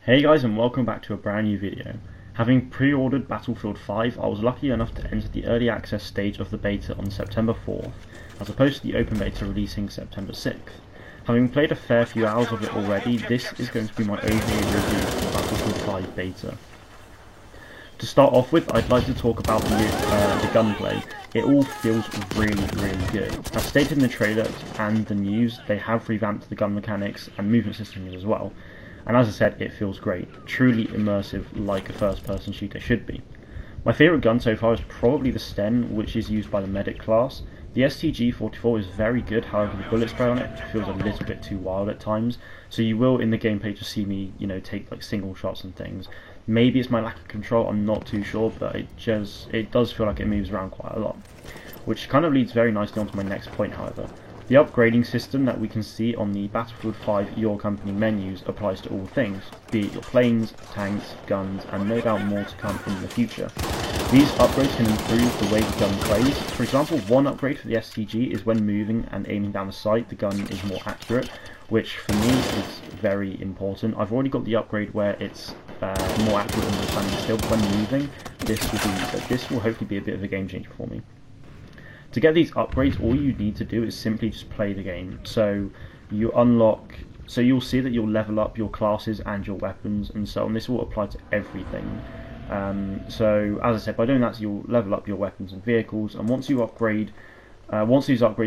Hey guys, and welcome back to a brand new video. Having pre-ordered Battlefield 5, I was lucky enough to enter the early access stage of the beta on September 4th, as opposed to the open beta releasing September 6th. Having played a fair few hours of it already, this is going to be my overall review of the Battlefield 5 beta. To start off with, I'd like to talk about the gunplay. It all feels really good. As stated in the trailer and the news, they have revamped the gun mechanics and movement systems as well. And as I said, it feels great. Truly immersive, like a first-person shooter should be. My favourite gun so far is probably the Sten, which is used by the medic class. The STG-44 is very good, however the bullet spray on it feels a little bit too wild at times, so you will in the gameplay just see me, take like single shots and things. Maybe it's my lack of control, I'm not too sure, but it does feel like it moves around quite a lot. Which kind of leads very nicely onto my next point, however. The upgrading system that we can see on the Battlefield 5 Your Company menus applies to all things, be it your planes, tanks, guns, and no doubt more to come in the future. These upgrades can improve the way the gun plays. For example, one upgrade for the STG is when moving and aiming down the sight, the gun is more accurate, which for me is very important. I've already got the upgrade where it's more accurate when standing still, but when moving, this will hopefully be a bit of a game changer for me. To get these upgrades, all you need to do is simply just play the game. So you'll see that you'll level up your classes and your weapons and so on. This will apply to everything. So as I said, by doing that, you'll level up your weapons and vehicles, and once these upgrades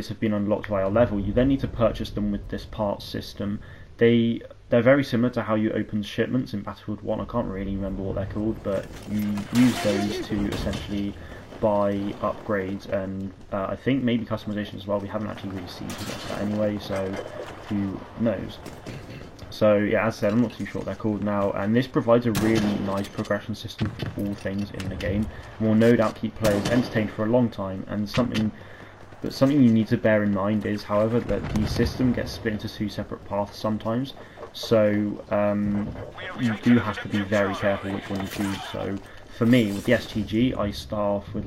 have been unlocked via level, you then need to purchase them with this parts system. They're very similar to how you open shipments in Battlefield 1. I can't really remember what they're called, but you use those to essentially buy upgrades and I think maybe customization as well. We haven't actually really seen too much of that anyway, so who knows. So yeah, as I said, I'm not too sure what they're called now, and this provides a really nice progression system for all things in the game, and will no doubt keep players entertained for a long time. And something you need to bear in mind is, however, that the system gets split into two separate paths sometimes, so you do have to be very careful which one you choose. So for me, with the STG, I start off with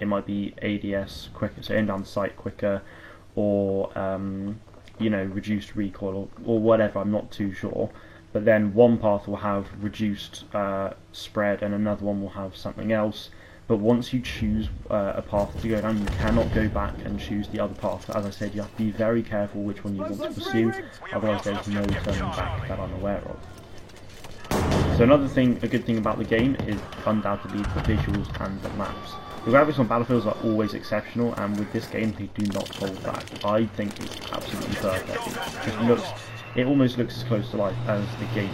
it might be ADS quicker, so aim down the sight quicker, or reduced recoil or whatever. I'm not too sure. But then one path will have reduced spread, and another one will have something else. But once you choose a path to go down, you cannot go back and choose the other path. As I said, you have to be very careful which one you want to pursue, otherwise there's no turning back that I'm aware of. So a good thing about the game is undoubtedly the visuals and the maps. The graphics on Battlefields are always exceptional, and with this game they do not hold back. I think it's absolutely perfect. It almost looks as close to life as the game,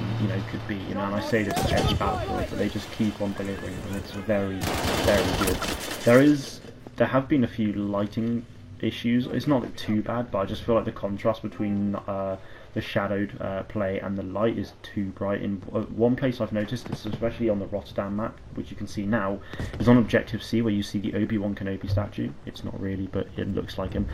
could be. And I say this for every Battlefield, but they just keep on delivering, and it's very good. There have been a few lighting issues. It's not too bad, but I just feel like the contrast between the shadowed play and the light is too bright. In one place I've noticed, this especially on the Rotterdam map, which you can see now, is on Objective C, where you see the Obi-Wan Kenobi statue. It's not really, but it looks like him.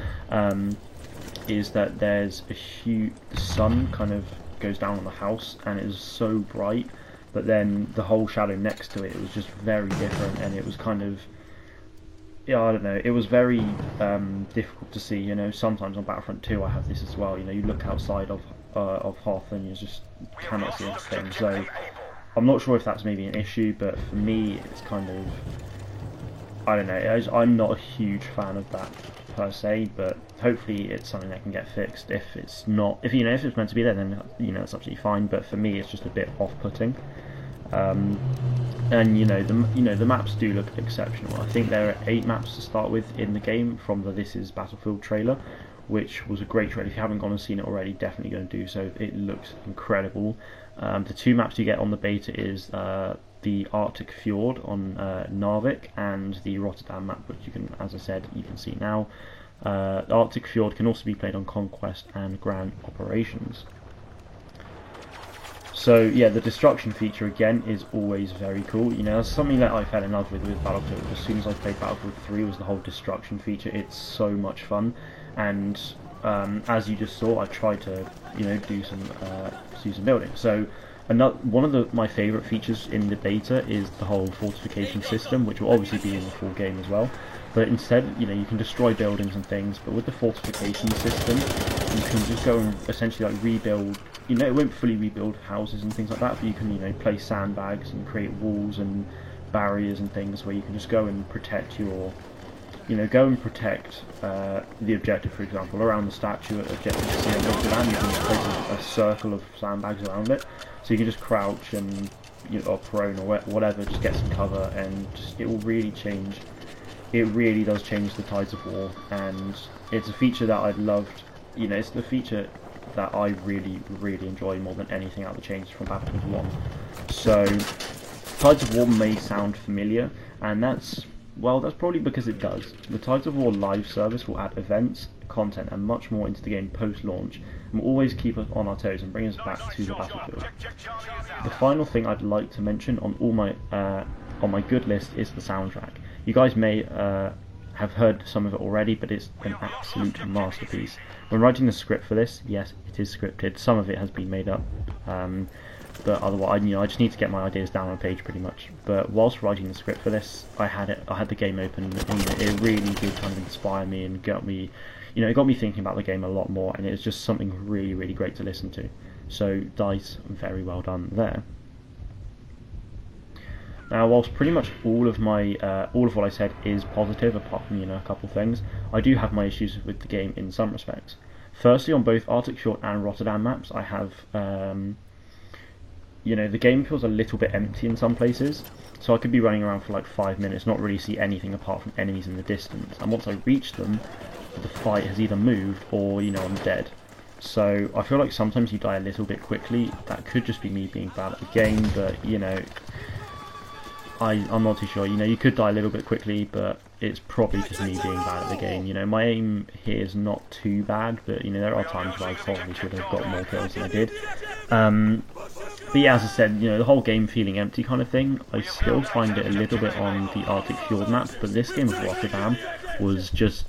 Is that there's the sun kind of goes down on the house, and it is so bright, but then the whole shadow next to it was just very different, and it was kind of, I don't know, it was very difficult to see. Sometimes on Battlefront 2 I have this as well. You look outside of Hoth and you just cannot see anything. So I'm not sure if that's maybe an issue, but for me it's kind of, I don't know, I'm not a huge fan of that per se, but hopefully it's something that can get fixed. If it's not, if it's meant to be there, then it's absolutely fine, but for me it's just a bit off-putting. And the maps do look exceptional. I think there are 8 maps to start with in the game from the This Is Battlefield trailer, which was a great trailer. If you haven't gone and seen it already, definitely go and do so. It looks incredible. The 2 maps you get on the beta is the Arctic Fjord on Narvik, and the Rotterdam map, which you can, as I said, you can see now. The Arctic Fjord can also be played on Conquest and Grand Operations. So yeah, the destruction feature again is always very cool. That's something that I fell in love with Battlefield. As soon as I played Battlefield 3, was the whole destruction feature. It's so much fun, and as you just saw, I tried to do some building. So one of my favourite features in the beta is the whole fortification system, which will obviously be in the full game as well. But instead, you know, you can destroy buildings and things, but with the fortification system, you can just go and essentially like rebuild. You know, it won't fully rebuild houses and things like that, but you can, you know, place sandbags and create walls and barriers and things where you can just go and protect your, you know, go and protect the objective, for example, around the statue at objective C on Rotterdam. You can just place a circle of sandbags around it, so you can just crouch and, you know, or prone or whatever, just get some cover, and just, it will really change. It really does change the tides of war, and it's a feature that I've loved. You know, it's the feature that I really enjoy more than anything out of the changes from Battlefield 1. So, Tides of War may sound familiar, and that's probably because it does. The Tides of War live service will add events, content, and much more into the game post-launch, and will always keep us on our toes and bring us back to the battlefield. The final thing I'd like to mention on my good list is the soundtrack. You guys may have heard some of it already, but it's an absolute masterpiece. When writing the script for this, yes, it is scripted. Some of it has been made up, but otherwise, you know, I just need to get my ideas down on a page, pretty much. But whilst writing the script for this, I had the game open, and it really did kind of inspire me and got me, you know, it got me thinking about the game a lot more, and it was just something really great to listen to. So DICE, very well done there. Now, whilst pretty much all of what I said is positive, apart from, you know, a couple things, I do have my issues with the game in some respects. Firstly, on both Arctic Short and Rotterdam maps, I have, you know, the game feels a little bit empty in some places. So I could be running around for like 5 minutes, not really see anything apart from enemies in the distance. And once I reach them, the fight has either moved or, you know, I'm dead. So I feel like sometimes you die a little bit quickly. That could just be me being bad at the game, but, you know, I'm not too sure. You know, you could die a little bit quickly, but it's probably just me being bad at the game. You know, my aim here is not too bad, but, you know, there are times where I probably should have got more kills than I did. But yeah, as I said, you know, the whole game feeling empty kind of thing, I still find it a little bit on the Arctic Fjord map, but this game of Rotterdam was just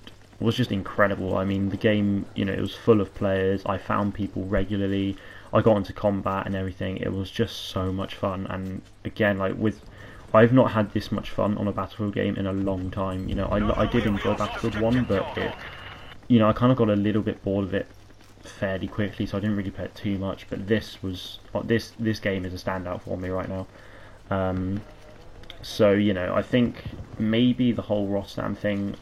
incredible. I mean, the game, you know, it was full of players. I found people regularly. I got into combat and everything. It was just so much fun. And again, like I've not had this much fun on a Battlefield game in a long time. You know, I did enjoy Battlefield 1, but you know, I kind of got a little bit bored of it fairly quickly, so I didn't really play it too much. But this game is a standout for me right now. So, you know, I think maybe the whole Rotterdam thing,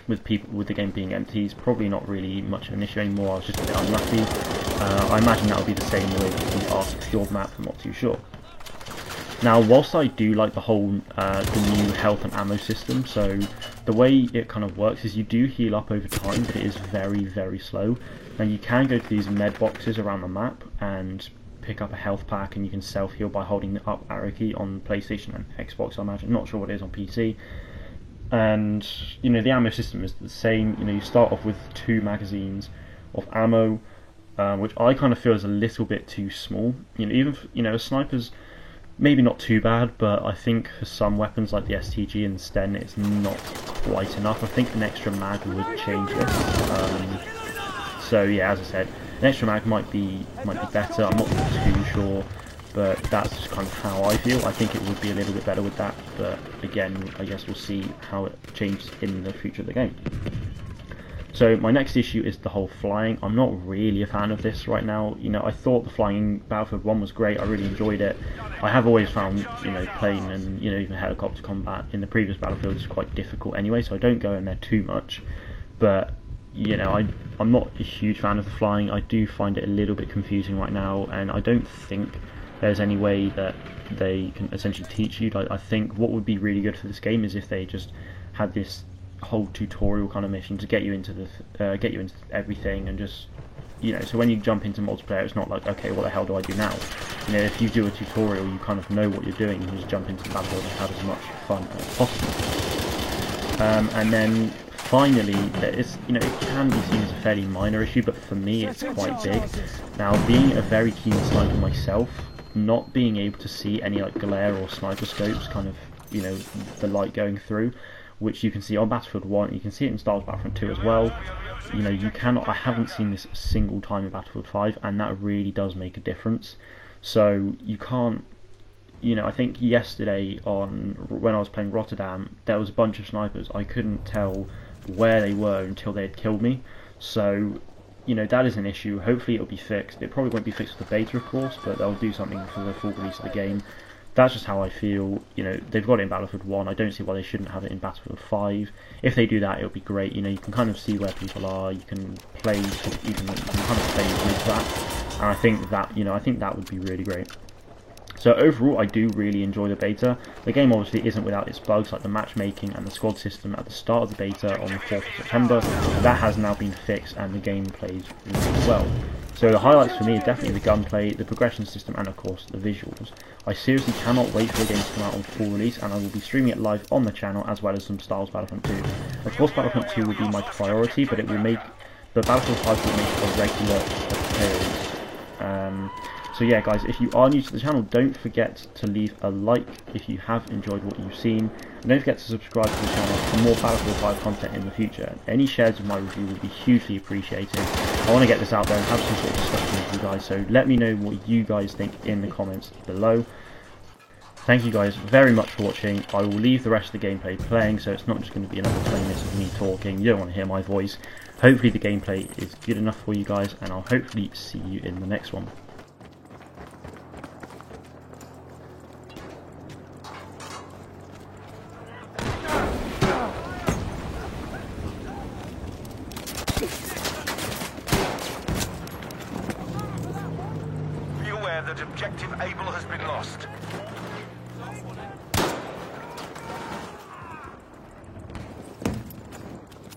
with the game being empty, is probably not really much of an issue anymore. I was just a bit unlucky. I imagine that would be the same with the Arctic Fjord map. I'm not too sure. Now, whilst I do like the whole the new health and ammo system, so the way it kind of works is you do heal up over time, but it is very slow. Now, you can go to these med boxes around the map and pick up a health pack, and you can self-heal by holding the up arrow key on PlayStation and Xbox, I imagine. Not sure what it is on PC. And, you know, the ammo system is the same. You know, you start off with 2 magazines of ammo, which I kind of feel is a little bit too small. You know, even you know, a sniper's maybe not too bad, but I think for some weapons like the STG and Sten, it's not quite enough. I think an extra mag would change this. So yeah, as I said, an extra mag might be better. I'm not too sure, but that's just kind of how I feel. I think it would be a little bit better with that, but again, I guess we'll see how it changes in the future of the game. So my next issue is the whole flying. I'm not really a fan of this right now. You know, I thought the flying in Battlefield 1 was great. I really enjoyed it. I have always found, you know, plane and, you know, even helicopter combat in the previous Battlefield is quite difficult anyway, so I don't go in there too much. But, you know, I'm not a huge fan of the flying. I do find it a little bit confusing right now, and I don't think there's any way that they can essentially teach you. I think what would be really good for this game is if they just had this whole tutorial kind of mission to get you into everything, and just, you know, so when you jump into multiplayer, it's not like, okay, what the hell do I do now? You know, if you do a tutorial, you kind of know what you're doing, and you just jump into the battlefield and have as much fun as possible. And then finally, you know, it can be seen as a fairly minor issue, but for me, it's quite big. Now, being a very keen sniper myself, not being able to see any like glare or sniper scopes, kind of, you know, the light going through, which you can see on Battlefield 1, you can see it in Star Wars Battlefront 2 as well. You know, I haven't seen this a single time in Battlefield 5, and that really does make a difference. So you can't you know, I think yesterday when I was playing Rotterdam, there was a bunch of snipers. I couldn't tell where they were until they had killed me. So, you know, that is an issue. Hopefully it'll be fixed. It probably won't be fixed with the beta, of course, but they'll do something for the full release of the game. That's just how I feel. You know, they've got it in Battlefield 1. I don't see why they shouldn't have it in Battlefield 5. If they do that, it'll be great. You know, you can kind of see where people are. You can play, you can kind of play with that. And I think that, you know, I think that would be really great. So overall, I do really enjoy the beta. The game obviously isn't without its bugs, like the matchmaking and the squad system at the start of the beta on the 4th of September. That has now been fixed, and the game plays really well. So the highlights for me are definitely the gunplay, the progression system, and of course the visuals. I seriously cannot wait for the game to come out on full release, and I will be streaming it live on the channel as well as some Star Wars Battlefront 2. Of course Battlefront 2 will be my priority, but Battlefield 5 will make a regular appearance. So yeah guys, if you are new to the channel, don't forget to leave a like if you have enjoyed what you've seen, and don't forget to subscribe to the channel for more Battlefield 5 content in the future. Any shares of my review would be hugely appreciated. I want to get this out there and have some sort of discussion with you guys, so let me know what you guys think in the comments below. Thank you guys very much for watching. I will leave the rest of the gameplay playing, so it's not just going to be another 20 minutes of me talking. You don't want to hear my voice. Hopefully the gameplay is good enough for you guys, and I'll hopefully see you in the next one. Be aware that objective Able has been lost.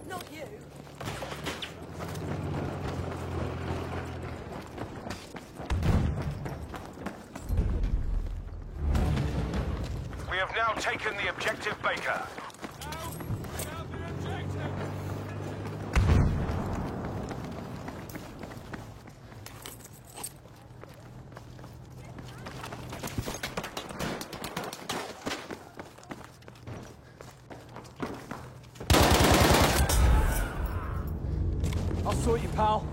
Not you. We have now taken the objective Baker. I'll sort you, pal.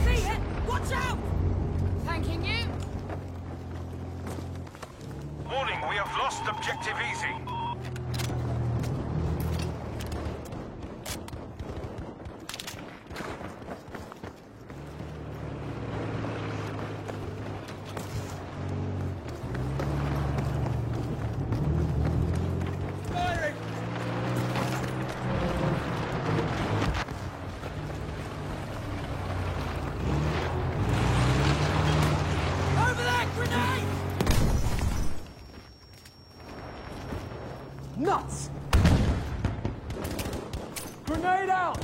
See it! Watch out! Thanking you. Warning, we have lost objective Easy. Nuts! Grenade out!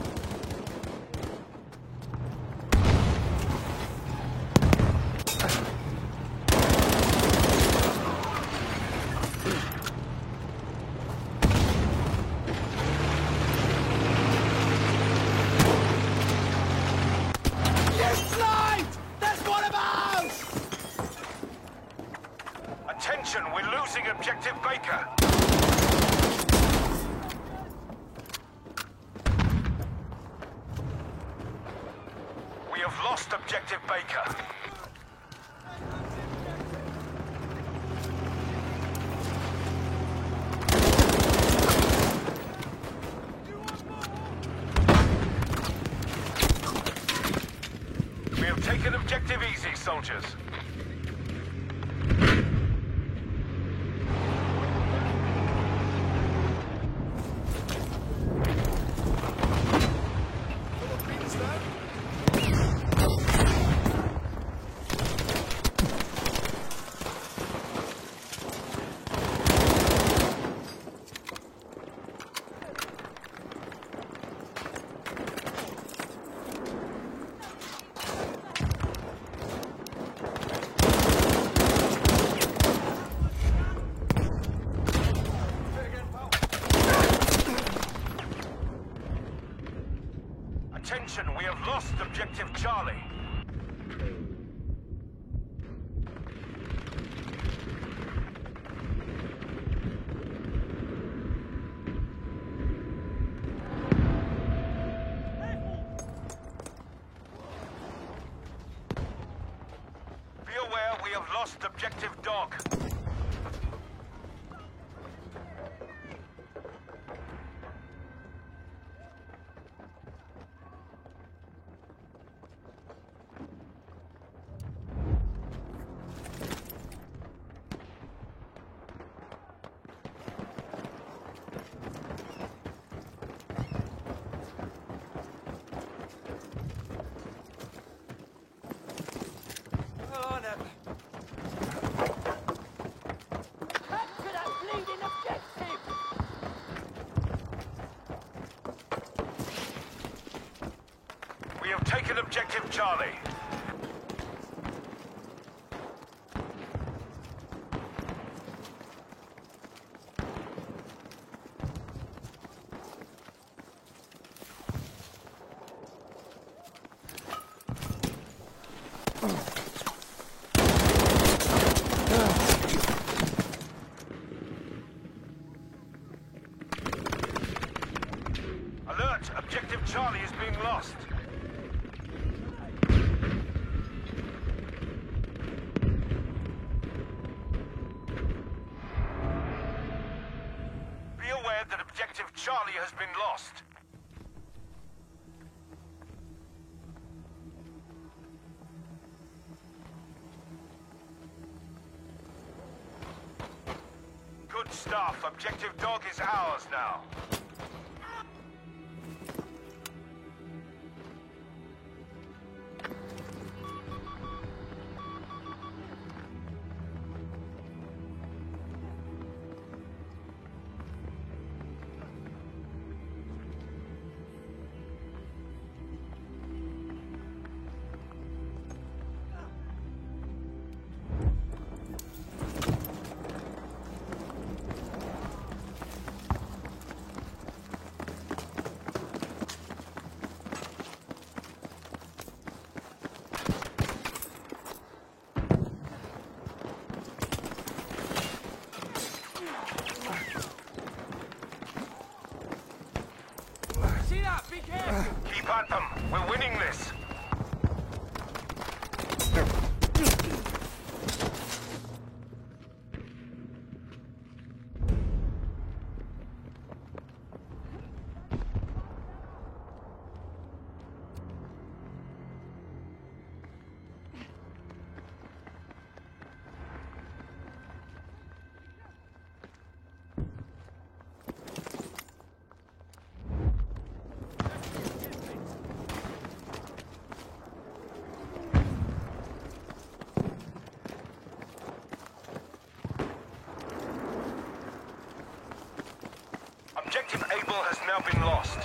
You sniped! There's one of us! Attention, we're losing objective Baker. We have lost objective Baker. We have taken objective Easy, soldiers. Attention, we have lost objective Charlie. Be aware, lost objective dog. We have taken objective Charlie. Alert! Objective Charlie is being lost. Be aware that objective Charlie has been lost. Good stuff. Objective dog is ours now. See that? Be careful! Keep at them. We're winning this. Objective Able has now been lost.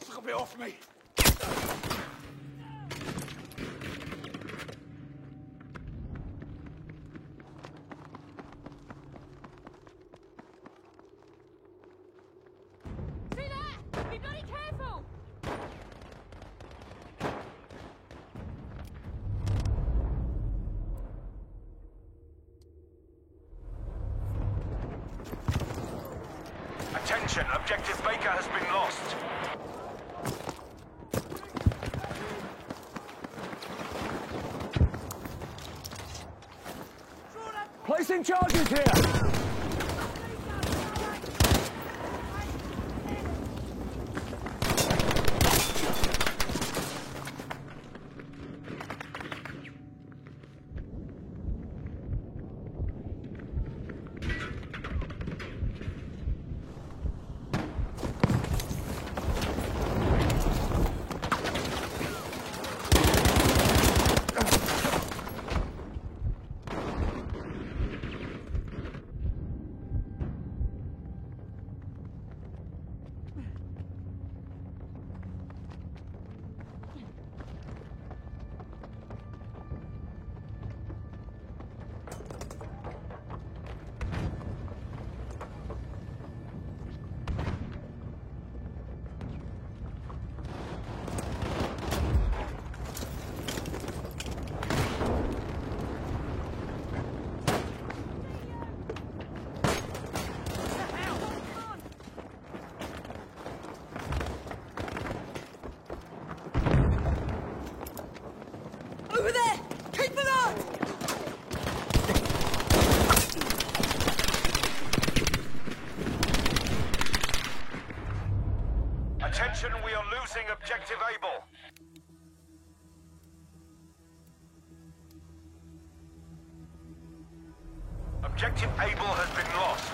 Took a bit off me. See there! Be bloody careful! Attention, Objective Baker has been lost. Placing charges here! Objective Able has been lost.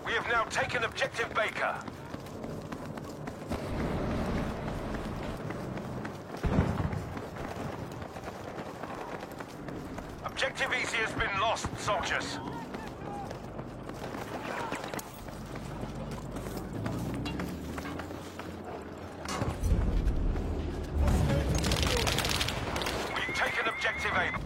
We have now taken Objective Baker. Objective Easy has been lost, soldiers. We've taken Objective Able.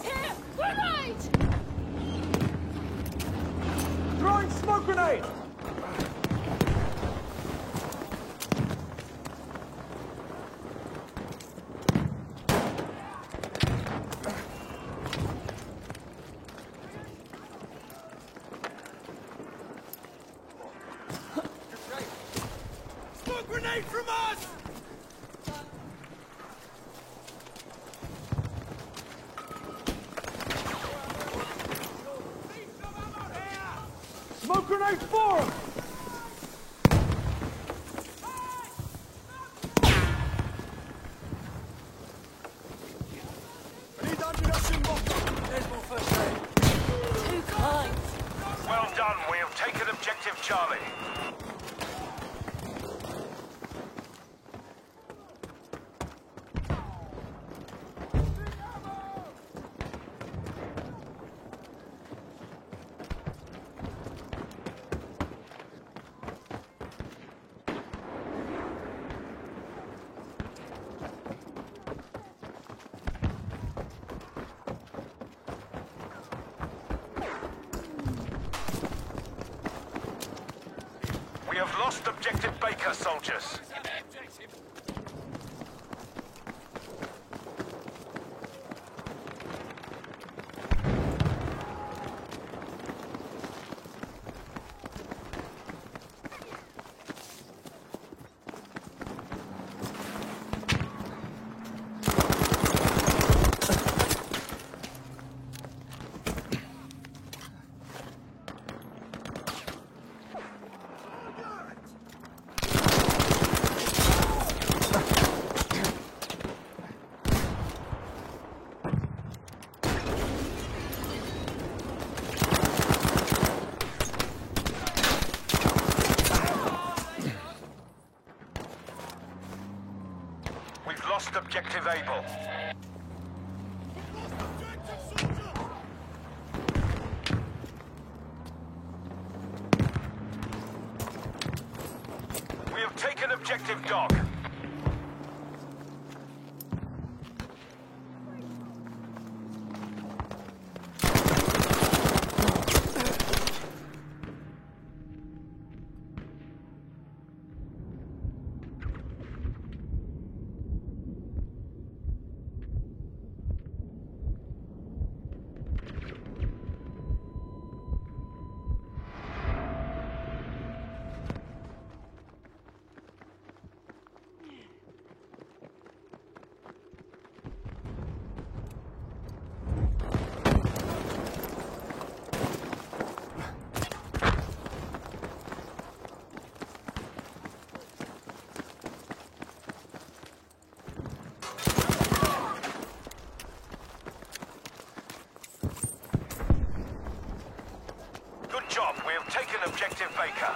Here! Grenade! Throwing smoke grenade! Smoke grenade from us! Smoke grenade for him! Too kind. Well done, we have taken Objective Charlie. We have lost Objective Baker, soldiers. We've lost Objective Able. We have taken Objective Dog. objective Baker.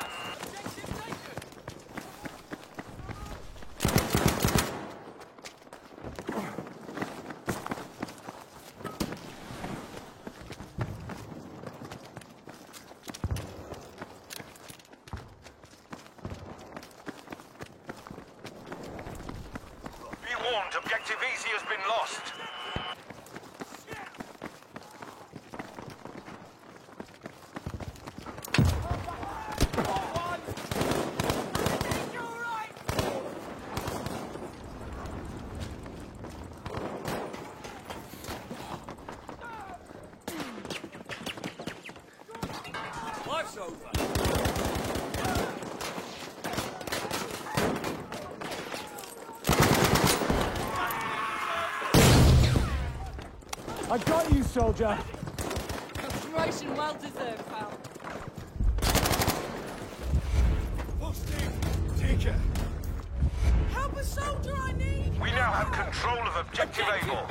Be warned, objective Easy has been lost. Life's over. I got you, soldier. Promotion well deserved, pal. Full steam. Take it. Help a soldier, I need! We now have control of objective Able.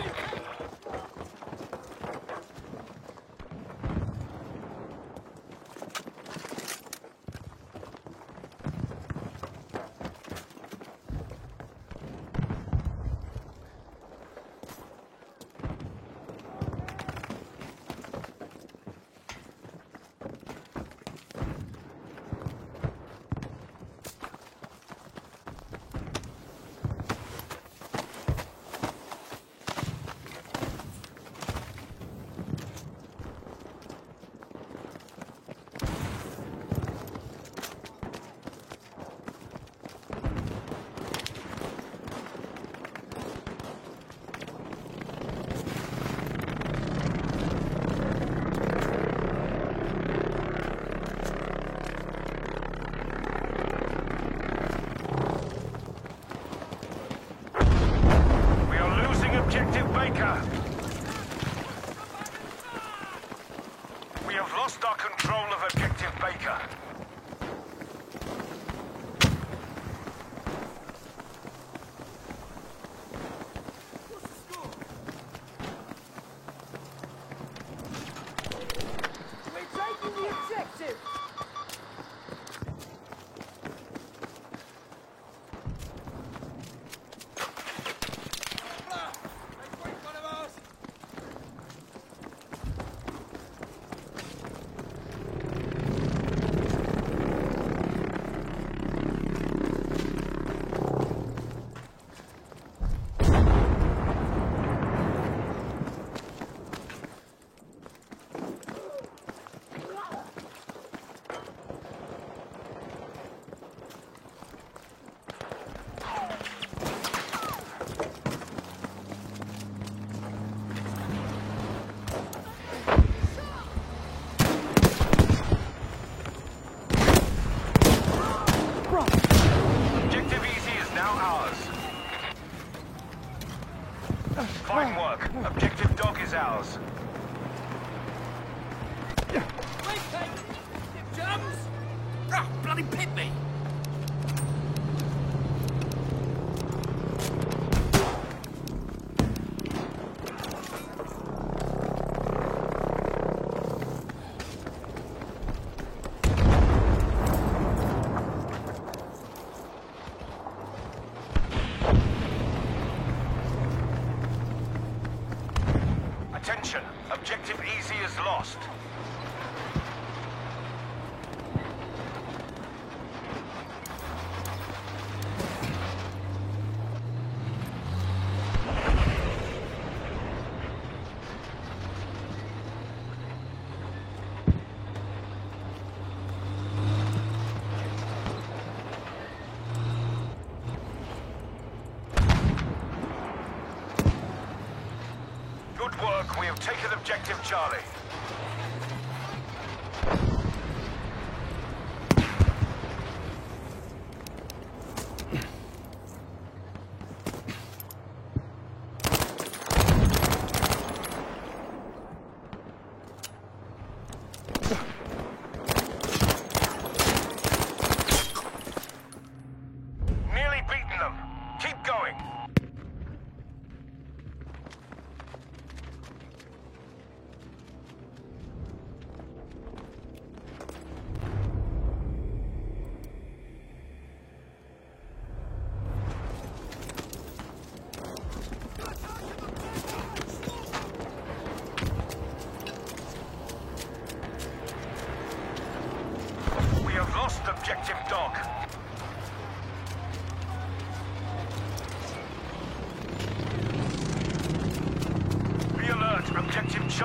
Objective Baker. We have lost our control of Objective Baker. We're taking the objective! Objective Easy is now ours. Fine work. Objective Dog is ours. Jams! Ah, bloody pit me! Attention, Objective Easy is lost. Good work, we have taken Objective Charlie. Nearly beaten them. Keep going.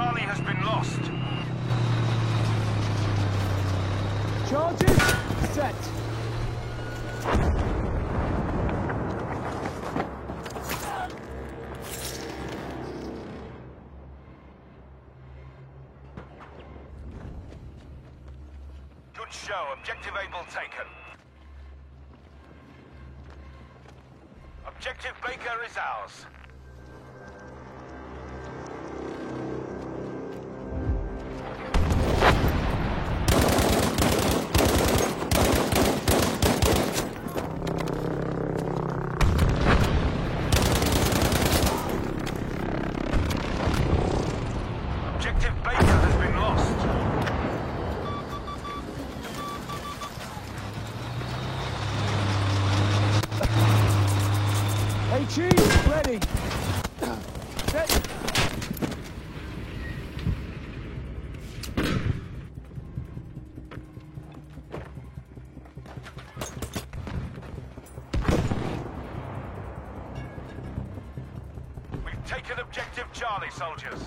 Charlie has been lost. Charges set. Good show. Objective Able taken. Objective Baker is ours. Objective Baker has been lost. HE ready. Set. We've taken Objective Charlie, soldiers.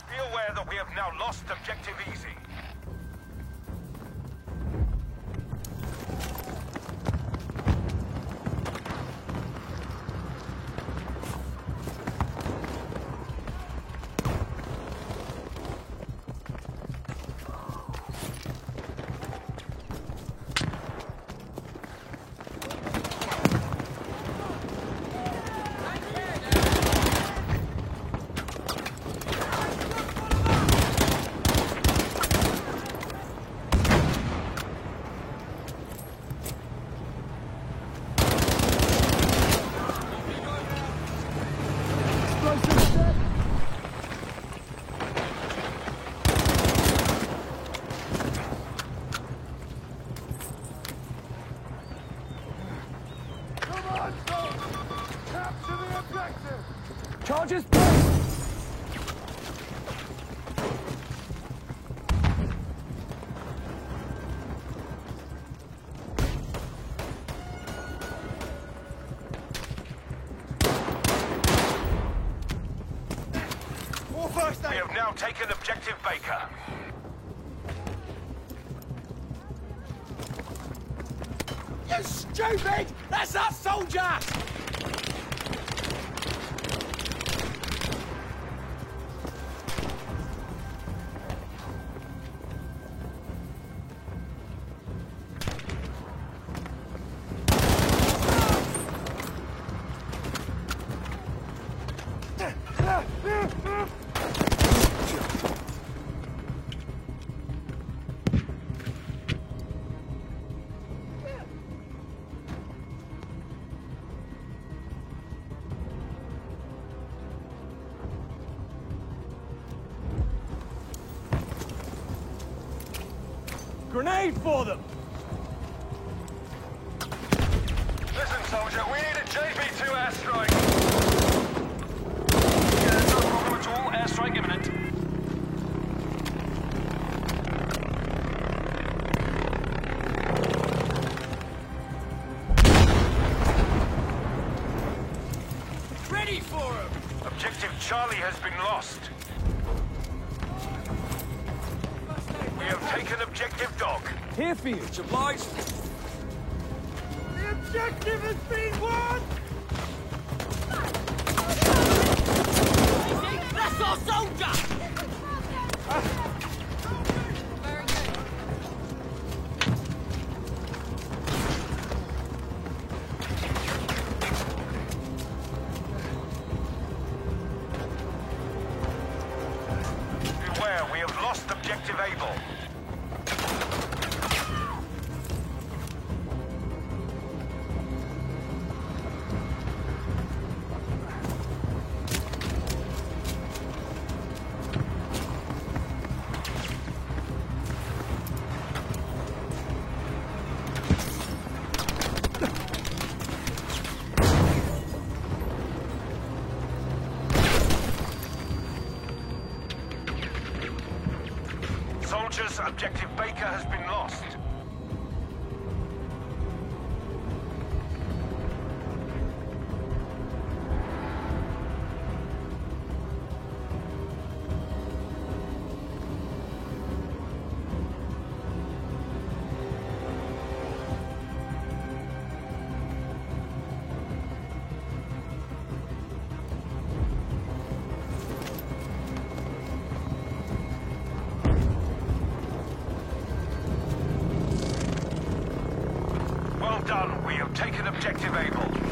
Be aware that we have now lost Objective Easy. Explosive set. Come on, soldiers! Capture the objective! Charges placed. We have now taken Objective Baker. You stupid! That's our soldier! Grenade for them! Listen, soldier, we need a JP-2 airstrike. Yeah, no problem at all. Airstrike imminent. Ready for him! Objective Charlie has been lost. We have taken Objective Dog. Here for you. Much obliged. The objective has been won! That's our soldier! Very good. Beware, we have lost Objective Able. Archers, Objective Baker has been lost. Well done. We have taken Objective Able.